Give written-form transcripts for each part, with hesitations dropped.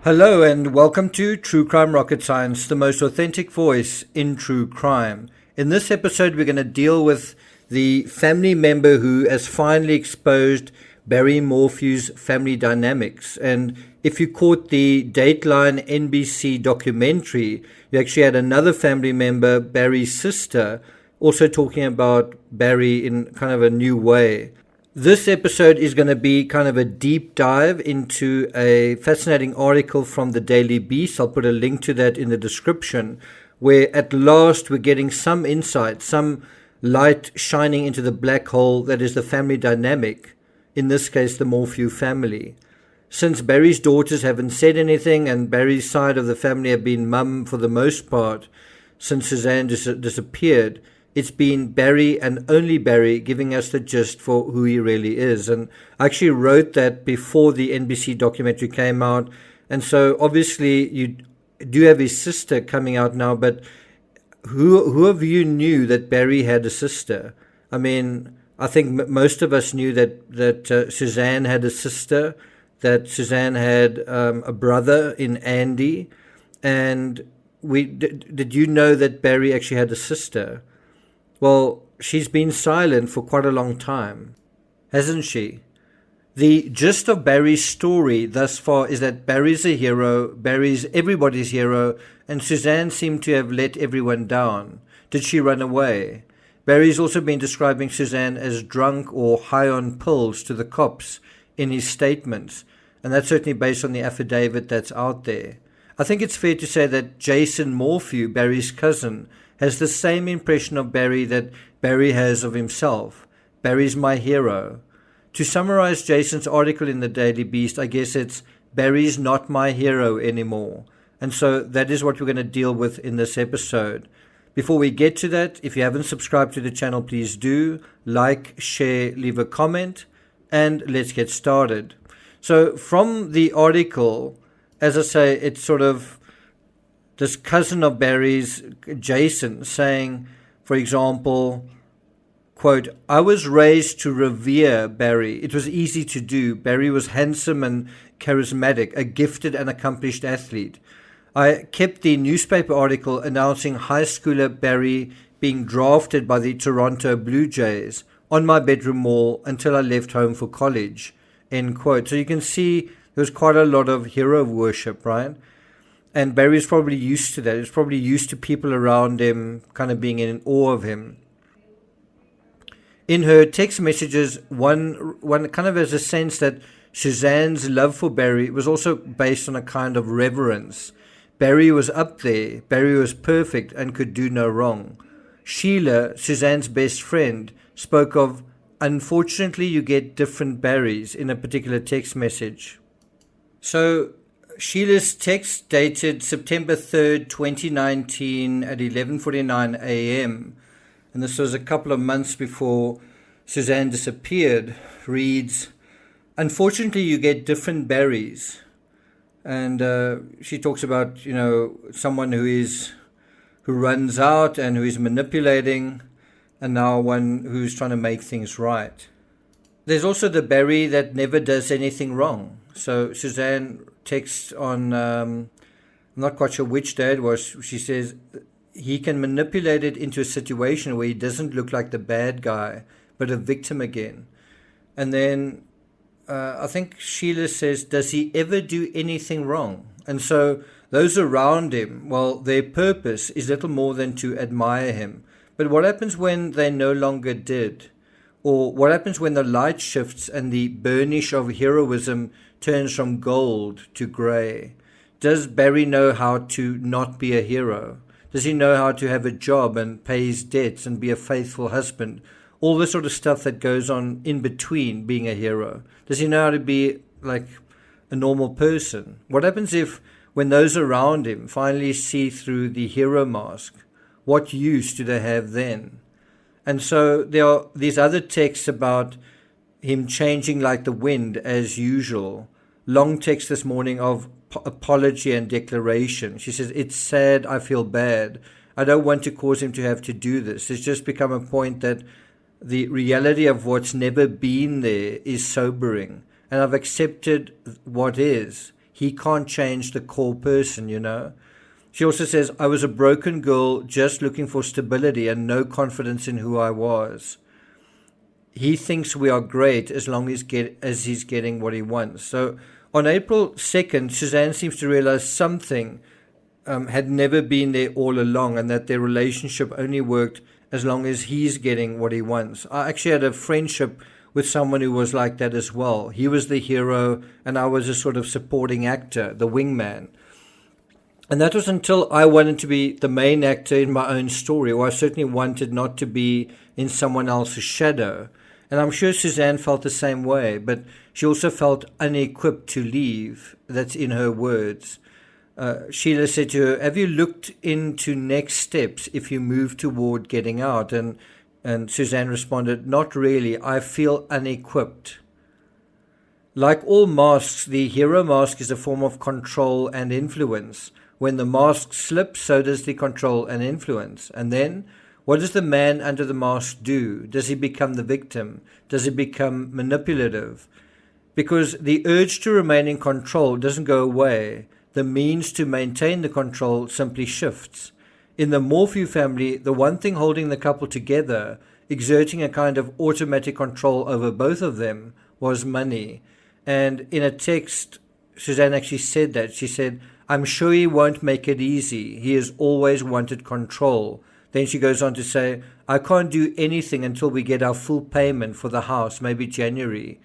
Hello and welcome to True Crime Rocket Science, the most authentic voice in true crime. In this episode, we're going to deal with the family member who has finally exposed Barry Morphew's family dynamics. And if you caught the Dateline NBC documentary, you actually had another family member, Barry's sister, also talking about Barry in kind of a new way. This episode is going to be kind of a deep dive into a fascinating article from the Daily Beast. I'll put a link to that in the description, where at last we're getting some insight, some light shining into the black hole that is the family dynamic, in this case the Morphew family. Since Barry's daughters haven't said anything and Barry's side of the family have been mum for the most part since Suzanne disappeared, it's been Barry and only Barry giving us the gist for who he really is. And I actually wrote that before the NBC documentary came out. And so obviously you do have his sister coming out now, but who of you knew that Barry had a sister? I mean, I think most of us knew that Suzanne had a sister, that Suzanne had a brother in Andy. And did you know that Barry actually had a sister? Well, she's been silent for quite a long time, hasn't she? The gist of Barry's story thus far is that Barry's a hero, Barry's everybody's hero, and Suzanne seemed to have let everyone down. Did she run away? Barry's also been describing Suzanne as drunk or high on pills to the cops in his statements, and that's certainly based on the affidavit that's out there. I think it's fair to say that Jason Morphew, Barry's cousin, has the same impression of Barry that Barry has of himself. Barry's my hero. To summarize Jason's article in the Daily Beast, I guess it's Barry's not my hero anymore. And so that is what we're going to deal with in this episode. Before we get to that, if you haven't subscribed to the channel, please do. Like, share, leave a comment, and let's get started. So from the article, as I say, it's sort of this cousin of Barry's, Jason, saying, for example, quote, "I was raised to revere Barry. It was easy to do. Barry was handsome and charismatic, a gifted and accomplished athlete. I kept the newspaper article announcing high schooler Barry being drafted by the Toronto Blue Jays on my bedroom wall until I left home for college," end quote. So you can see there was quite a lot of hero worship, right? And Barry's probably used to that. He's probably used to people around him kind of being in awe of him. In her text messages, one kind of has a sense that Suzanne's love for Barry was also based on a kind of reverence. Barry was up there. Barry was perfect and could do no wrong. Sheila, Suzanne's best friend, spoke of, "Unfortunately, you get different Barrys," in a particular text message. So Sheila's text dated September 3rd, 2019 at 11:49 a.m. and this was a couple of months before Suzanne disappeared, reads, "Unfortunately, you get different Barrys." And she talks about, someone who runs out and who is manipulating, and now one who's trying to make things right. There's also the Barry that never does anything wrong. So Suzanne texts on, I'm not quite sure which day it was, she says, he can manipulate it into a situation where he doesn't look like the bad guy, but a victim again. And then I think Sheila says, does he ever do anything wrong? And so those around him, well, their purpose is little more than to admire him. But what happens when they no longer did? Or what happens when the light shifts and the burnish of heroism turns from gold to grey? Does Barry know how to not be a hero? Does he know how to have a job and pay his debts and be a faithful husband? All the sort of stuff that goes on in between being a hero. Does he know how to be like a normal person? What happens when those around him finally see through the hero mask? What use do they have then? And so there are these other texts about him changing like the wind as usual. Long text this morning of apology and declaration. She says, "It's sad, I feel bad. I don't want to cause him to have to do this. It's just become a point that the reality of what's never been there is sobering. And I've accepted what is. he can't change the core person, She also says, I was a broken girl just looking for stability and no confidence in who I was. He thinks we are great as long as he's getting what he wants. So on April 2nd, Suzanne seems to realize something had never been there all along, and that their relationship only worked as long as he's getting what he wants. I actually had a friendship with someone who was like that as well. He was the hero, and I was a sort of supporting actor, the wingman. And that was until I wanted to be the main actor in my own story, or I certainly wanted not to be in someone else's shadow. And I'm sure Suzanne felt the same way, but she also felt unequipped to leave. That's in her words. Sheila said to her, have you looked into next steps if you move toward getting out? And Suzanne responded, not really. I feel unequipped. Like all masks, the hero mask is a form of control and influence. When the mask slips, so does the control and influence. And then, what does the man under the mask do? Does he become the victim? Does he become manipulative? Because the urge to remain in control doesn't go away. The means to maintain the control simply shifts. In the Morphew family, the one thing holding the couple together, exerting a kind of automatic control over both of them, was money. And in a text, Suzanne actually said that. She said, I'm sure he won't make it easy. He has always wanted control. Then she goes on to say, I can't do anything until we get our full payment for the house, maybe January.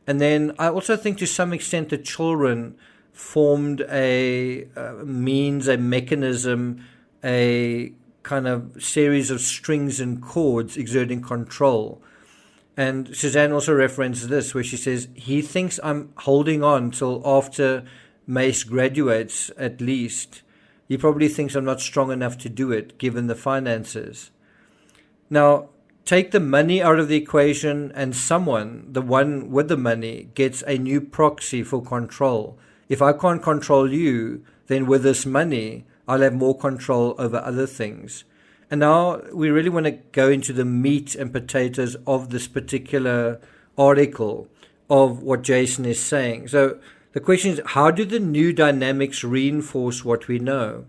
And then I also think to some extent the children formed a means, a mechanism, a kind of series of strings and chords exerting control. And Suzanne also references this, where she says, he thinks I'm holding on till after Mace graduates at least. He probably thinks I'm not strong enough to do it, given the finances. Now, take the money out of the equation and someone, the one with the money, gets a new proxy for control. If I can't control you, then with this money, I'll have more control over other things. And now we really want to go into the meat and potatoes of this particular article of what Jason is saying. So the question is, how do the new dynamics reinforce what we know?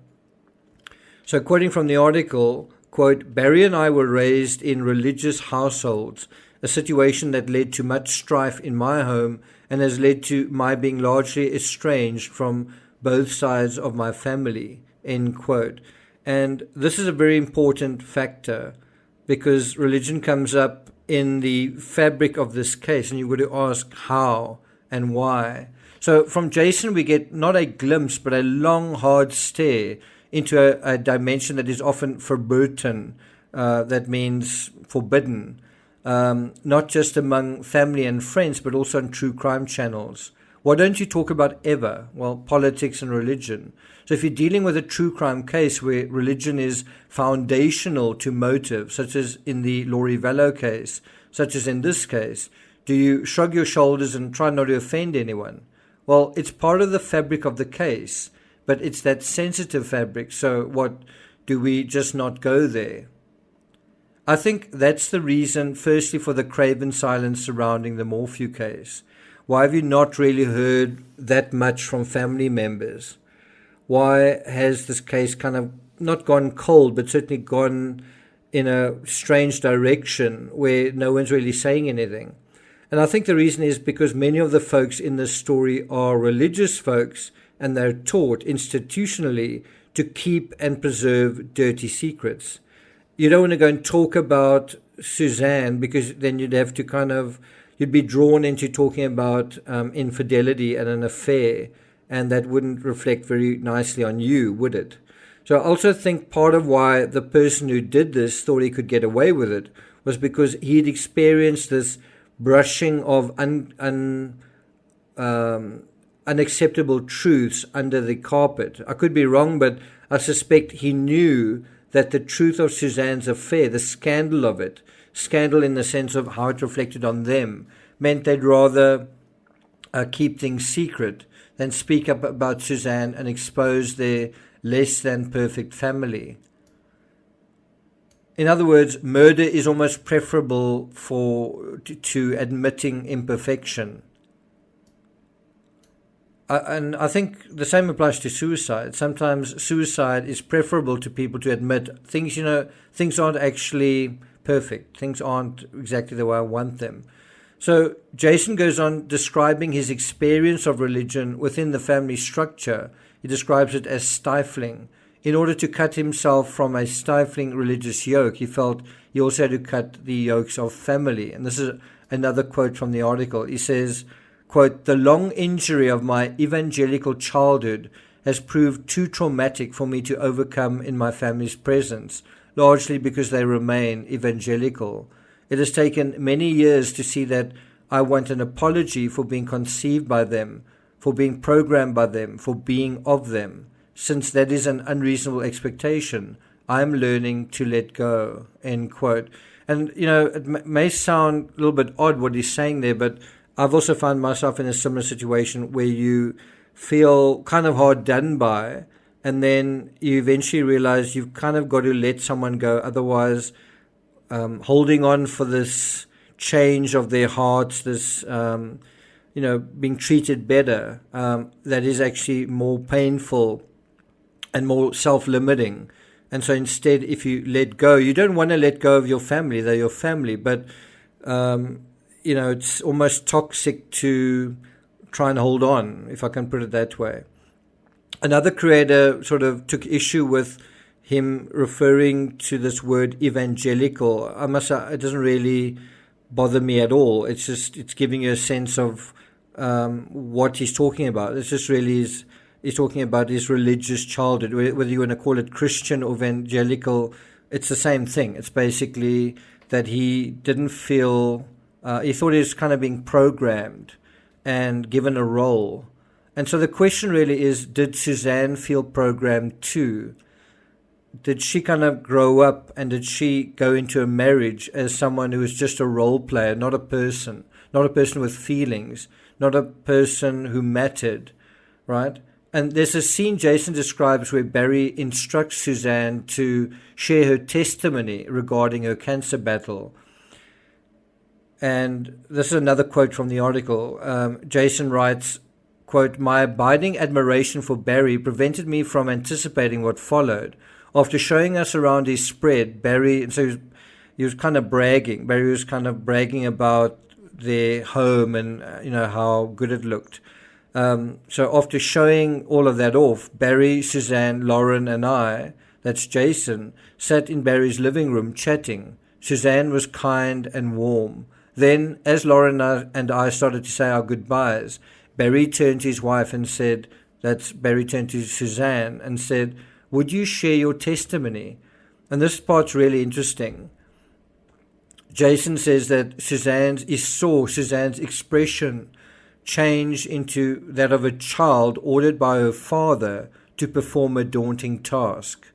So quoting from the article, quote, Barry and I were raised in religious households, a situation that led to much strife in my home and has led to my being largely estranged from both sides of my family, end quote. And this is a very important factor because religion comes up in the fabric of this case, and you've got to ask how and why. So from Jason, we get not a glimpse, but a long, hard stare into a dimension that is often verboten, that means forbidden, not just among family and friends, but also on true crime channels. Why don't you talk about ever? Well, politics and religion. So if you're dealing with a true crime case where religion is foundational to motive, such as in the Laurie Vallow case, such as in this case, do you shrug your shoulders and try not to offend anyone? Well, it's part of the fabric of the case, but it's that sensitive fabric. So what, do we just not go there? I think that's the reason, firstly, for the craven silence surrounding the Morphew case. Why have you not really heard that much from family members? Why has this case kind of not gone cold, but certainly gone in a strange direction where no one's really saying anything? And I think the reason is because many of the folks in this story are religious folks, and they're taught institutionally to keep and preserve dirty secrets. You don't want to go and talk about Suzanne because then you'd have to you'd be drawn into talking about infidelity and an affair, and that wouldn't reflect very nicely on you, would it? So I also think part of why the person who did this thought he could get away with it was because he'd experienced this brushing of unacceptable truths under the carpet. I could be wrong, but I suspect he knew that the truth of Suzanne's affair, the scandal of it, scandal in the sense of how it reflected on them, meant they'd rather keep things secret than speak up about Suzanne and expose their less than perfect family. In other words, murder is almost preferable to admitting imperfection. And I think the same applies to suicide. Sometimes suicide is preferable to people to admit things, things aren't actually perfect. Things aren't exactly the way I want them. So Jason goes on describing his experience of religion within the family structure. He describes it as stifling. In order to cut himself from a stifling religious yoke, he felt he also had to cut the yokes of family. And this is another quote from the article. He says, quote, "The long injury of my evangelical childhood has proved too traumatic for me to overcome in my family's presence, largely because they remain evangelical. It has taken many years to see that I want an apology for being conceived by them, for being programmed by them, for being of them. Since that is an unreasonable expectation, I'm learning to let go," end quote. And, it may sound a little bit odd what he's saying there, but I've also found myself in a similar situation where you feel kind of hard done by, and then you eventually realize you've kind of got to let someone go. Otherwise, holding on for this change of their hearts, this, being treated better, that is actually more painful and more self-limiting. And so instead, if you let go, you don't want to let go of your family. They're your family, but it's almost toxic to try and hold on, if I can put it that way. Another creator sort of took issue with him referring to this word evangelical. I must say, it doesn't really bother me at all. It's giving you a sense of what he's talking about. It's just really he's talking about his religious childhood. Whether you want to call it Christian or evangelical, it's the same thing. It's basically that he didn't feel... he thought he was kind of being programmed and given a role. And so the question really is, did Suzanne feel programmed too? Did she kind of grow up, and did she go into a marriage as someone who was just a role player, not a person with feelings, not a person who mattered, right? And there's a scene Jason describes where Barry instructs Suzanne to share her testimony regarding her cancer battle. And this is another quote from the article. Jason writes, quote, "My abiding admiration for Barry prevented me from anticipating what followed. After showing us around his spread, Barry was kind of bragging. Barry was kind of bragging about their home and, how good it looked. So after showing all of that off, Barry, Suzanne, Lauren, and I, that's Jason, sat in Barry's living room chatting. Suzanne was kind and warm. Then, as Lauren and I started to say our goodbyes, Barry turned to his wife and said, Barry turned to Suzanne and said, 'Would you share your testimony?' And this part's really interesting. Jason says that he saw Suzanne's expression change into that of a child ordered by her father to perform a daunting task.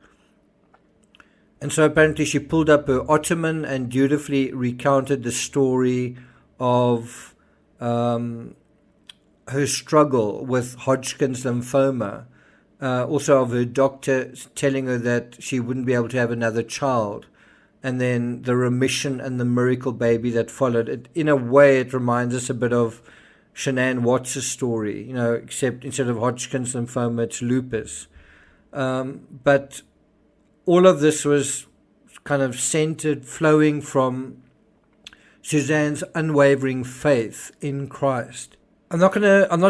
And so apparently she pulled up her ottoman and dutifully recounted the story of her struggle with Hodgkin's lymphoma, also of her doctor telling her that she wouldn't be able to have another child, and then the remission and the miracle baby that followed. In a way, it reminds us a bit of Shanann Watts' story, except instead of Hodgkin's lymphoma, it's lupus. But all of this was kind of centered, flowing from Suzanne's unwavering faith in Christ. I'm not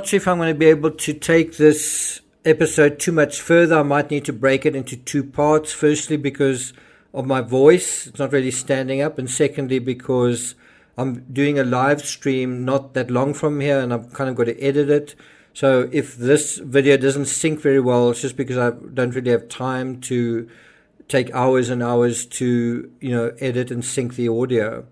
sure if I'm going to be able to take this episode too much further. I might need to break it into two parts. Firstly, because of my voice, it's not really standing up, and secondly, because I'm doing a live stream not that long from here, and I've kind of got to edit it. So if this video doesn't sync very well, it's just because I don't really have time to take hours and hours to, edit and sync the audio.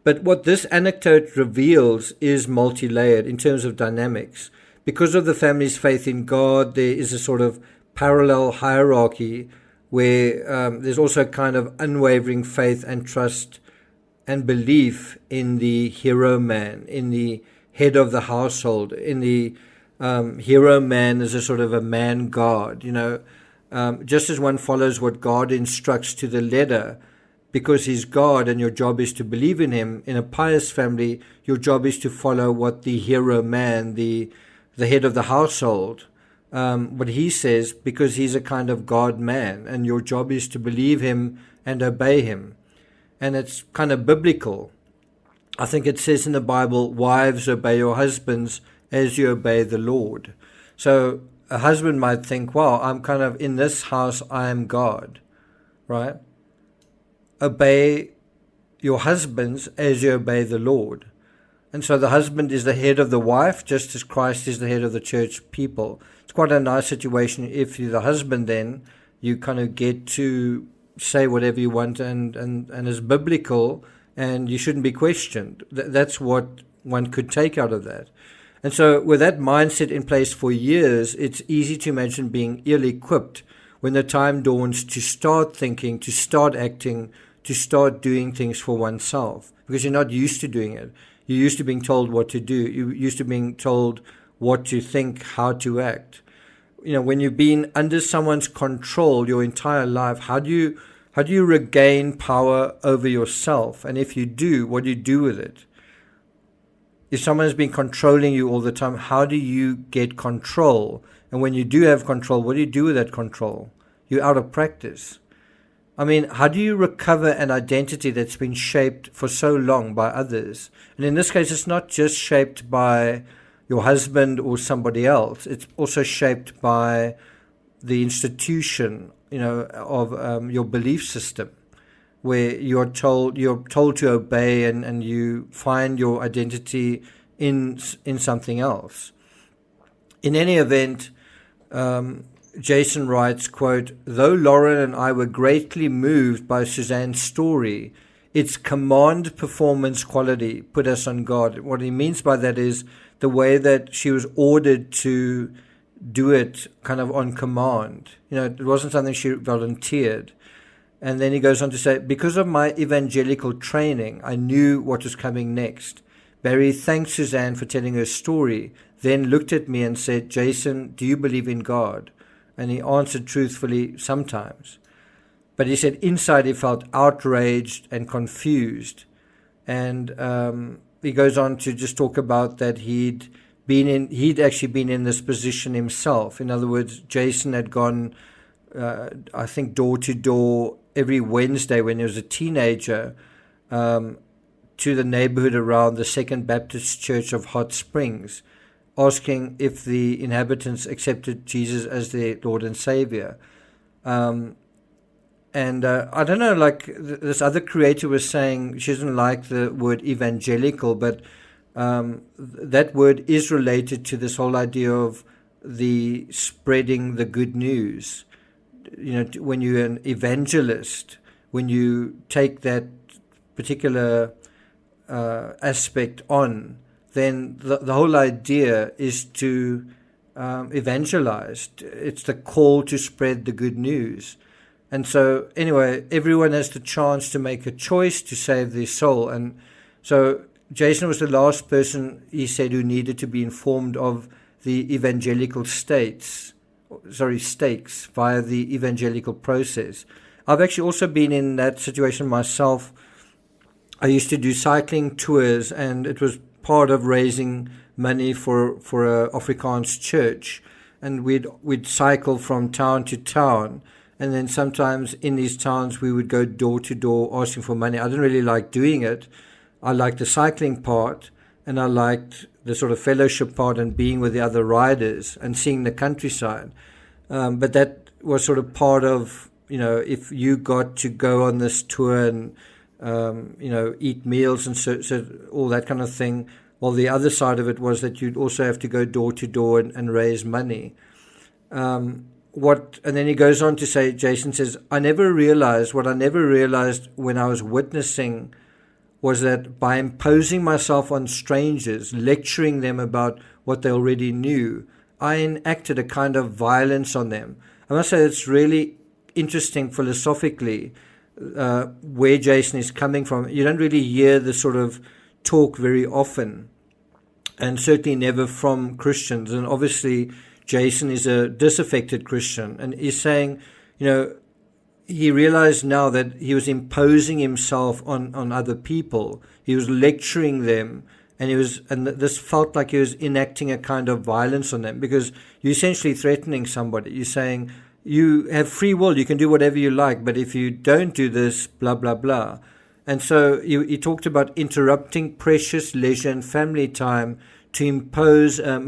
But what this anecdote reveals is multi-layered in terms of dynamics. Because of the family's faith in God, there is a sort of parallel hierarchy where there's also a kind of unwavering faith and trust and belief in the hero man, in the head of the household, in the hero man as a sort of a man God, just as one follows what God instructs to the letter, because he's God and your job is to believe in him. In a pious family, your job is to follow what the hero man, the the head of the household. But he says, because he's a kind of God man, and your job is to believe him and obey him. And it's kind of biblical. I think it says in the Bible, wives, obey your husbands as you obey the Lord. So a husband might think, wow, I'm kind of in this house, I am God, right? Obey your husbands as you obey the Lord. And so the husband is the head of the wife, just as Christ is the head of the church people. It's quite a nice situation. If you're the husband, then you kind of get to say whatever you want and is biblical, and you shouldn't be questioned. That's what one could take out of that. And so with that mindset in place for years, it's easy to imagine being ill-equipped when the time dawns to start thinking, to start acting, to start doing things for oneself, because you're not used to doing it. You're used to being told what to do. You're used to being told what to think, how to act. When you've been under someone's control your entire life, how do you regain power over yourself? And if you do, what do you do with it? If someone has been controlling you all the time, how do you get control? And when you do have control, what do you do with that control? You're out of practice. I mean, how do you recover an identity that's been shaped for so long by others? And in this case, it's not just shaped by your husband or somebody else. It's also shaped by the institution, of your belief system, where you're told to obey, and you find your identity in something else. In any event, Jason writes, quote, though Lauren and I were greatly moved by Suzanne's story, its command performance quality put us on guard. What he means by that is the way that she was ordered to do it kind of on command. It wasn't something she volunteered. And then he goes on to say, because of my evangelical training, I knew what was coming next. Barry thanked Suzanne for telling her story, then looked at me and said, Jason, do you believe in God? And he answered truthfully, sometimes. But he said inside he felt outraged and confused. And he goes on to just talk about that he'd actually been in this position himself. In other words, Jason had gone, I think, door to door every Wednesday when he was a teenager, to the neighborhood around the Second Baptist Church of Hot Springs, asking if the inhabitants accepted Jesus as their Lord and Savior. And I don't know, like this other creator was saying, she doesn't like the word evangelical, but that word is related to this whole idea of the spreading the good news. When you're an evangelist, when you take that particular aspect on, then the whole idea is to evangelize. It's the call to spread the good news. And so anyway, everyone has the chance to make a choice to save their soul. And so Jason was the last person, he said, who needed to be informed of the evangelical stakes via the evangelical process. I've actually also been in that situation myself. I used to do cycling tours, and it was part of raising money for a Afrikaans church. And we'd cycle from town to town. And then sometimes in these towns we would go door to door asking for money. I didn't really like doing it. I liked the cycling part, and I liked the sort of fellowship part and being with the other riders and seeing the countryside. But that was sort of part of, if you got to go on this tour and, eat meals and so all that kind of thing. Well, the other side of it was that you'd also have to go door to door and raise money. And then he goes on to say, Jason says, what I never realized when I was witnessing was that by imposing myself on strangers, lecturing them about what they already knew, I enacted a kind of violence on them. I must say it's really interesting philosophically where Jason is coming from. You don't really hear this sort of talk very often, and certainly never from Christians. And obviously Jason is a disaffected Christian, and he's saying, he realized now that he was imposing himself on other people. He was lecturing them and this felt like he was enacting a kind of violence on them, because you're essentially threatening somebody. You're saying, you have free will, you can do whatever you like, but if you don't do this, blah, blah, blah. And so he talked about interrupting precious leisure and family time to impose a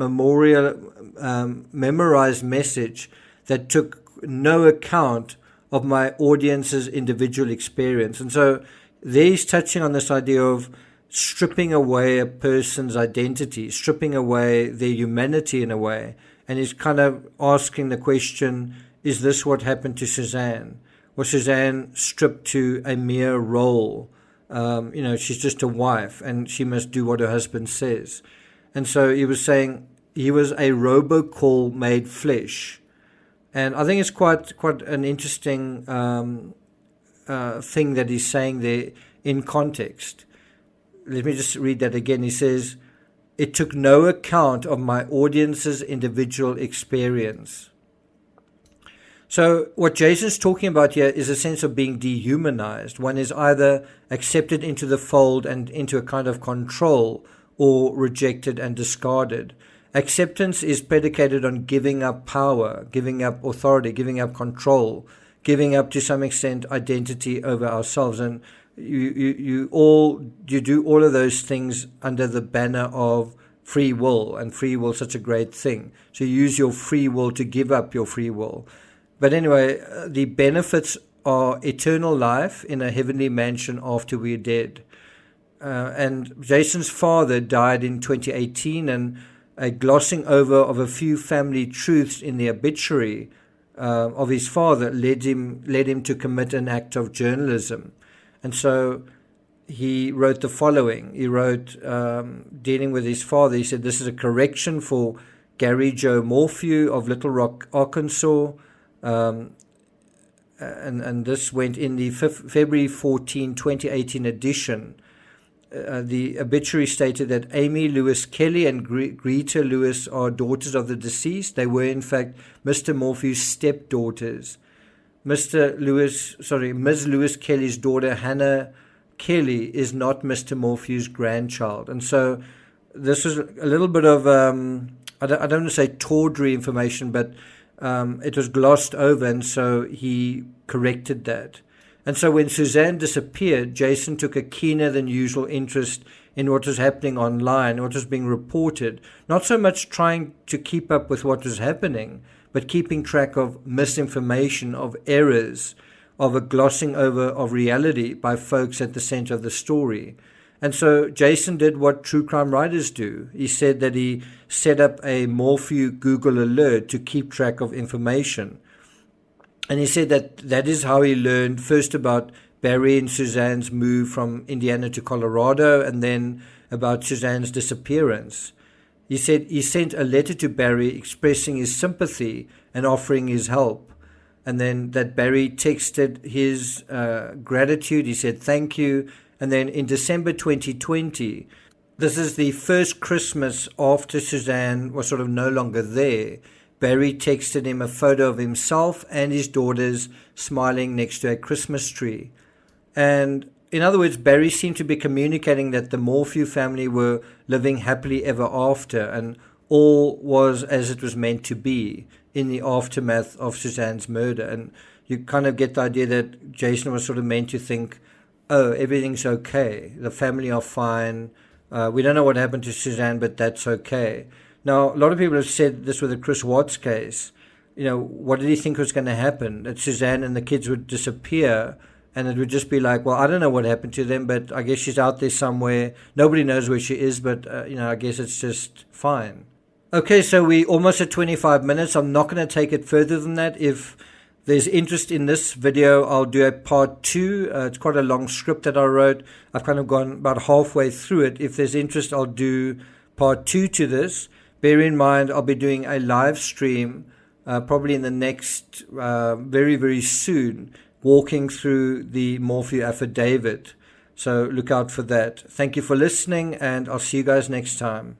memorized message that took no account of my audience's individual experience. And so there he's touching on this idea of stripping away a person's identity, stripping away their humanity in a way. And he's kind of asking the question, is this what happened to Suzanne? Was Suzanne stripped to a mere role? She's just a wife and she must do what her husband says. And so he was saying he was a robocall made flesh. And I think it's quite an interesting thing that he's saying there in context. Let me just read that again. He says, it took no account of my audience's individual experience. So what Jason's talking about here is a sense of being dehumanized. One is either accepted into the fold and into a kind of control, or rejected and discarded. Acceptance is predicated on giving up power, giving up authority, giving up control, giving up to some extent identity over ourselves. And you do all of those things under the banner of free will, and free will is such a great thing. So you use your free will to give up your free will. But anyway, the benefits are eternal life in a heavenly mansion after we're dead. And Jason's father died in 2018, and a glossing over of a few family truths in the obituary of his father led him to commit an act of journalism. And so he wrote the following. He wrote, dealing with his father, he said, this is a correction for Gary Joe Morphew of Little Rock, Arkansas. And this went in the February 14, 2018 edition. The obituary stated that Amy Lewis Kelly and Greta Lewis are daughters of the deceased. They were, in fact, Mr. Morphew's stepdaughters. Ms. Lewis Kelly's daughter, Hannah Kelly, is not Mr. Morphew's grandchild. And so this is a little bit of, I don't want to say tawdry information, but it was glossed over, and so he corrected that. And so when Suzanne disappeared, Jason took a keener than usual interest in what was happening online, what was being reported, not so much trying to keep up with what was happening, but keeping track of misinformation, of errors, of a glossing over of reality by folks at the center of the story. And so Jason did what true crime writers do. He said that he set up a Morphew Google alert to keep track of information. And he said that is how he learned first about Barry and Suzanne's move from Indiana to Colorado, and then about Suzanne's disappearance. He said he sent a letter to Barry expressing his sympathy and offering his help. And then that Barry texted his gratitude. He said, thank you. And then in December 2020, this is the first Christmas after Suzanne was sort of no longer there, Barry texted him a photo of himself and his daughters smiling next to a Christmas tree. And in other words, Barry seemed to be communicating that the Morphew family were living happily ever after, and all was as it was meant to be in the aftermath of Suzanne's murder. And you kind of get the idea that Jason was sort of meant to think, oh, everything's okay. The family are fine. We don't know what happened to Suzanne, but that's okay. Now, a lot of people have said this with the Chris Watts case. You know, what did he think was going to happen? That Suzanne and the kids would disappear, and it would just be like, well, I don't know what happened to them, but I guess she's out there somewhere. Nobody knows where she is, but, I guess it's just fine. Okay, so we're almost at 25 minutes. I'm not going to take it further than that. If there's interest in this video, I'll do a part 2. It's quite a long script that I wrote. I've kind of gone about halfway through it. If there's interest, I'll do part 2 to this. Bear in mind, I'll be doing a live stream probably in the next, very, very soon, walking through the Morphew affidavit. So look out for that. Thank you for listening, and I'll see you guys next time.